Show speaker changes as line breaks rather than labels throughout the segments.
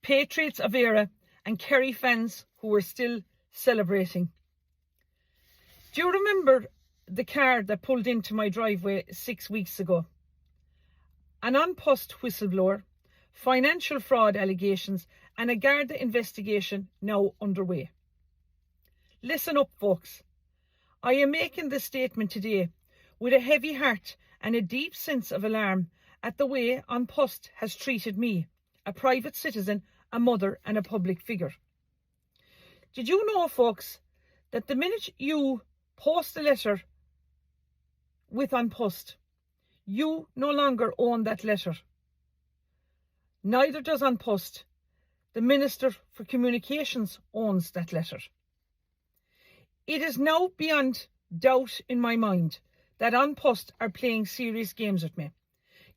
Patriots of Era and Kerry fans who were still celebrating. Do you remember the car that pulled into my driveway 6 weeks ago? An An Post whistleblower, financial fraud allegations and a Garda investigation now underway. Listen up, folks. I am making this statement today with a heavy heart and a deep sense of alarm at the way An Post has treated me, a private citizen, a mother and a public figure. Did you know, folks, that the minute you post a letter with An Post, you no longer own that letter? Neither does An Post. The Minister for Communications owns that letter. It is now beyond doubt in my mind that An Post are playing serious games with me.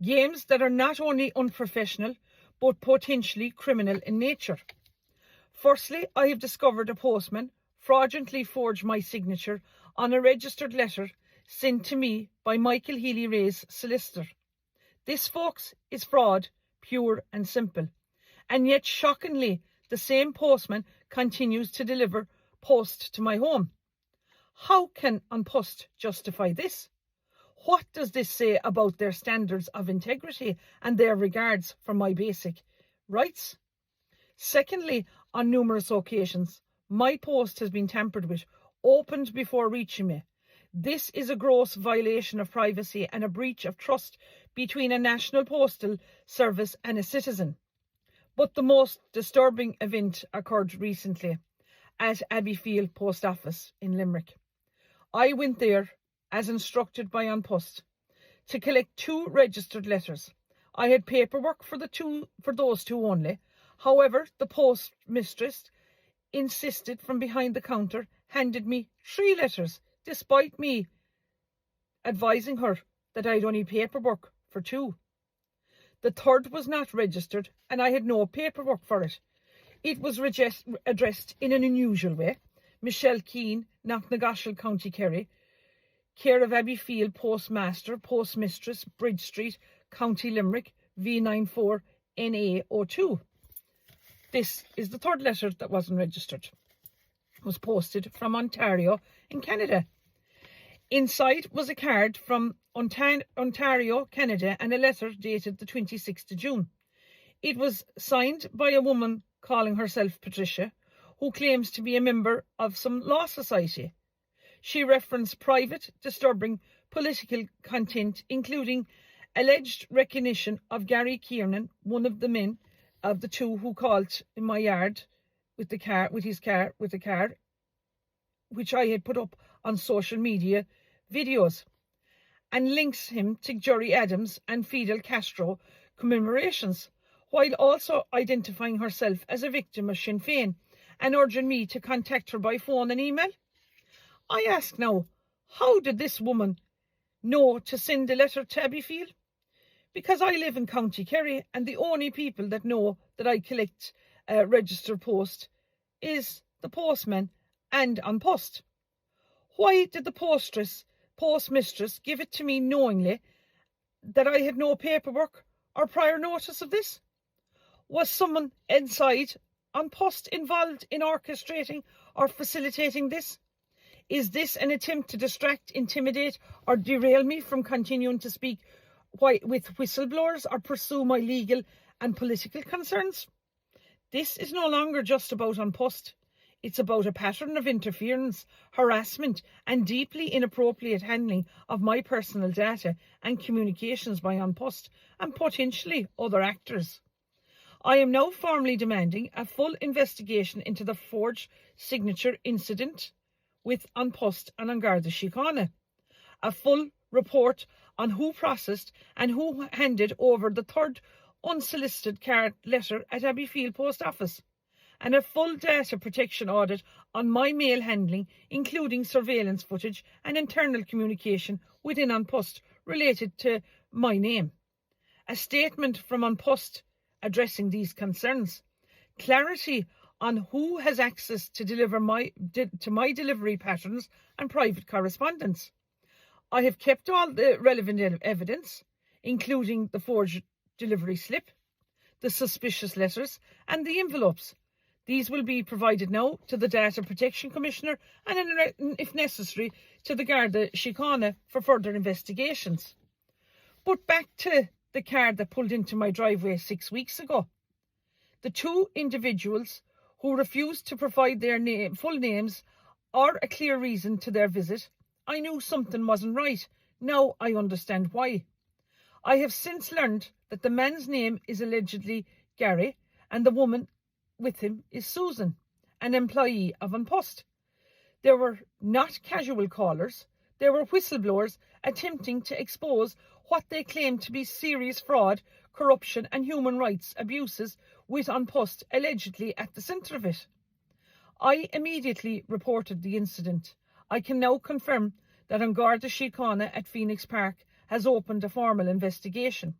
Games that are not only unprofessional, but potentially criminal in nature. Firstly, I have discovered a postman fraudulently forged my signature on a registered letter sent to me by Michael Healy-Rae's solicitor. This, folks, is fraud, pure and simple. And yet, shockingly, the same postman continues to deliver post to my home. How can An Post justify this? What does this say about their standards of integrity and their regards for my basic rights? Secondly, on numerous occasions, my post has been tampered with, opened before reaching me. This is a gross violation of privacy and a breach of trust between a national postal service and a citizen. But the most disturbing event occurred recently at Abbeyfield Post Office in Limerick. I went there, as instructed by An Post, to collect 2 registered letters. I had paperwork for those 2 only. However, the postmistress insisted from behind the counter, handed me 3 letters, despite me advising her that I had only paperwork for 2. The 3rd was not registered and I had no paperwork for it. It was addressed in an unusual way. Michelle Keane, Knocknagoshel, County Kerry, care of Abbeyfield Postmaster, Postmistress, Bridge Street, County Limerick, V94 NA02. This is the 3rd letter that wasn't registered. It was posted from Ontario in Canada. Inside was a card from Ontario, Canada, and a letter dated the 26th of June. It was signed by a woman calling herself Patricia, who claims to be a member of some law society. She referenced private, disturbing political content, including alleged recognition of Gary Kiernan, one of the men of the 2 who called in my yard with the car, which I had put up on social media videos, and links him to Gerry Adams and Fidel Castro commemorations, while also identifying herself as a victim of Sinn Féin and urging me to contact her by phone and email. I ask now, how did this woman know to send a letter to Abbeyfield? Because I live in County Kerry and the only people that know that I collect registered post is the postman and An Post. Why did the postmistress give it to me knowingly that I had no paperwork or prior notice of this? Was someone inside An Post involved in orchestrating or facilitating this? Is this an attempt to distract, intimidate or derail me from continuing to speak with whistleblowers or pursue my legal and political concerns? This is no longer just about An Post. It's about a pattern of interference, harassment and deeply inappropriate handling of my personal data and communications by An Post and potentially other actors. I am now formally demanding a full investigation into the forged signature incident with An Post and An Garda Síochána, a full report on who processed and who handed over the 3rd unsolicited card letter at Abbeyfield Post Office, and a full data protection audit on my mail handling, including surveillance footage and internal communication within An Post related to my name. A statement from An Post addressing these concerns. Clarity on who has access to my delivery patterns and private correspondence. I have kept all the relevant evidence, including the forged delivery slip, the suspicious letters and the envelopes. These will be provided now to the Data Protection Commissioner and, if necessary, to the Garda Síochána for further investigations. But back to the car that pulled into my driveway 6 weeks ago. The two individuals who refused to provide their full names or a clear reason to their visit, I knew something wasn't right. Now I understand why. I have since learned that the man's name is allegedly Gary and the woman with him is Susan, an employee of An Post. They were not casual callers. They were whistleblowers attempting to expose what they claimed to be serious fraud, corruption and human rights abuses, with An Post allegedly at the centre of it. I immediately reported the incident. I can now confirm that An Garda Síochána at Phoenix Park has opened a formal investigation.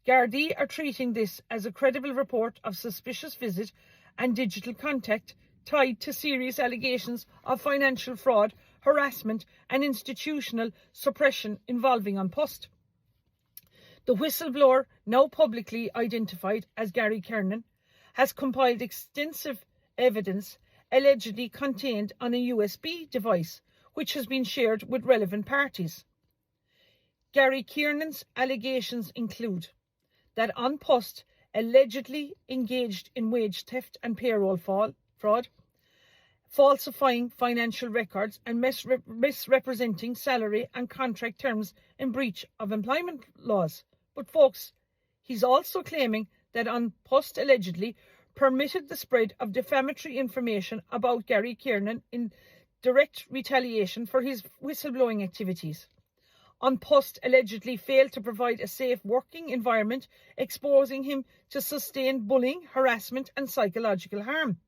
Gardaí are treating this as a credible report of suspicious visit and digital contact tied to serious allegations of financial fraud, harassment and institutional suppression involving An Post. The whistleblower, now publicly identified as Gary Kiernan, has compiled extensive evidence allegedly contained on a USB device, which has been shared with relevant parties. Gary Kiernan's allegations include that An Post allegedly engaged in wage theft and payroll fraud, falsifying financial records and misrepresenting salary and contract terms in breach of employment laws. But folks, he's also claiming that An Post allegedly permitted the spread of defamatory information about Gary Kiernan in direct retaliation for his whistleblowing activities. An Post allegedly failed to provide a safe working environment, exposing him to sustained bullying, harassment and psychological harm.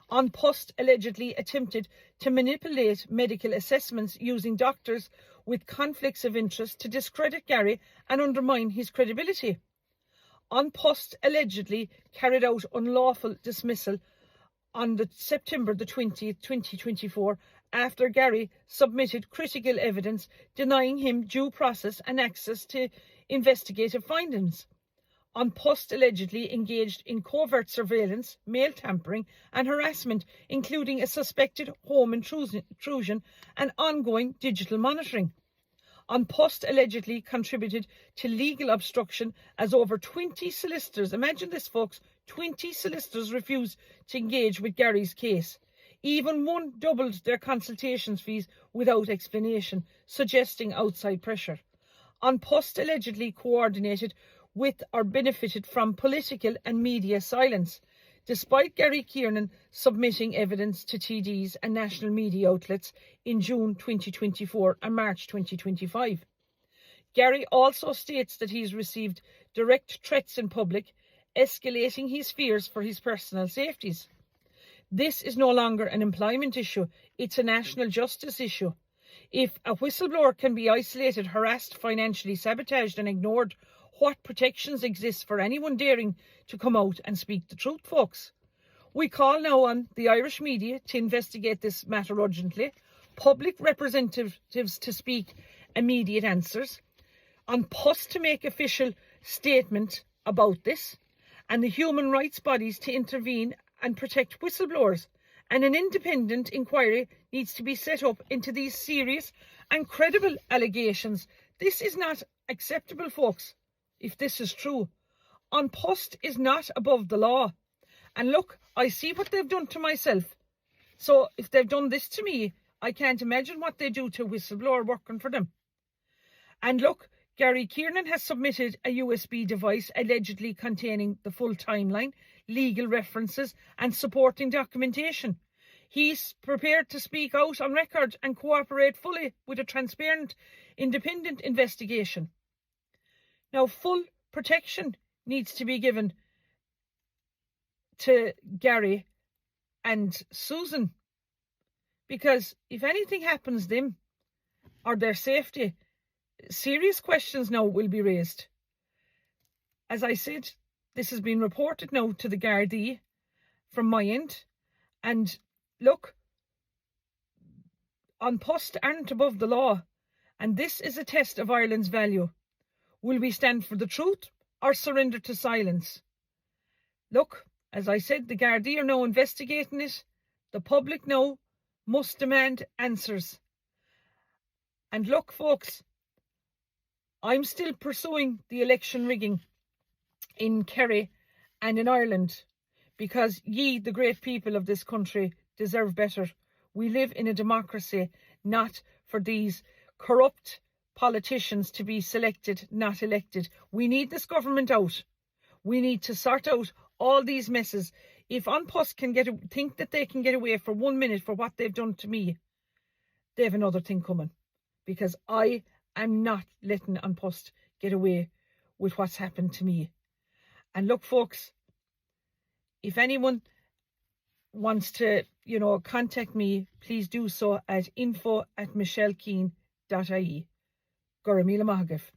An Post allegedly attempted to manipulate medical assessments using doctors with conflicts of interest to discredit Gary and undermine his credibility. An Post allegedly carried out unlawful dismissal on September 20th, 2024, after Gary submitted critical evidence denying him due process and access to investigative findings. An Post allegedly engaged in covert surveillance, mail tampering and harassment, including a suspected home intrusion and ongoing digital monitoring. An Post allegedly contributed to legal obstruction as over 20 solicitors, imagine this folks, 20 solicitors refused to engage with Gary's case. Even one doubled their consultations fees without explanation, suggesting outside pressure. An Post allegedly coordinated with or benefited from political and media silence, despite Gary Kiernan submitting evidence to TDs and national media outlets in June 2024 and March 2025. Gary also states that he's received direct threats in public, escalating his fears for his personal safeties. This is no longer an employment issue, it's a national justice issue. If a whistleblower can be isolated, harassed, financially sabotaged and ignored, what protections exist for anyone daring to come out and speak the truth, folks? We call now on the Irish media to investigate this matter urgently, public representatives to speak immediate answers, An Post to make official statement about this, and the human rights bodies to intervene and protect whistleblowers. And an independent inquiry needs to be set up into these serious and credible allegations. This is not acceptable, folks, if this is true. An Post is not above the law. And look, I see what they've done to myself. So if they've done this to me, I can't imagine what they do to a whistleblower working for them. And look, Gary Kiernan has submitted a USB device allegedly containing the full timeline, legal references and supporting documentation. He's prepared to speak out on record and cooperate fully with a transparent, independent investigation. Now, full protection needs to be given to Gary and Susan, because if anything happens to them or their safety, serious questions now will be raised. As I said, this has been reported now to the Gardaí from my end. And look, An Post aren't above the law. And this is a test of Ireland's value. Will we stand for the truth or surrender to silence? Look, as I said, the Gardaí are now investigating it. The public now must demand answers. And look, folks, I'm still pursuing the election rigging in Kerry and in Ireland, because ye, the great people of this country, deserve better. We live in a democracy, not for these corrupt politicians to be selected, not elected. We need this government out. We need to sort out all these messes. If An Post can think that they can get away for 1 minute for what they've done to me, they have another thing coming. Because I am not letting An Post get away with what's happened to me. And look, folks, if anyone wants to, contact me, please do so at info@michellekeane.ie. Gura míle maith agaibh.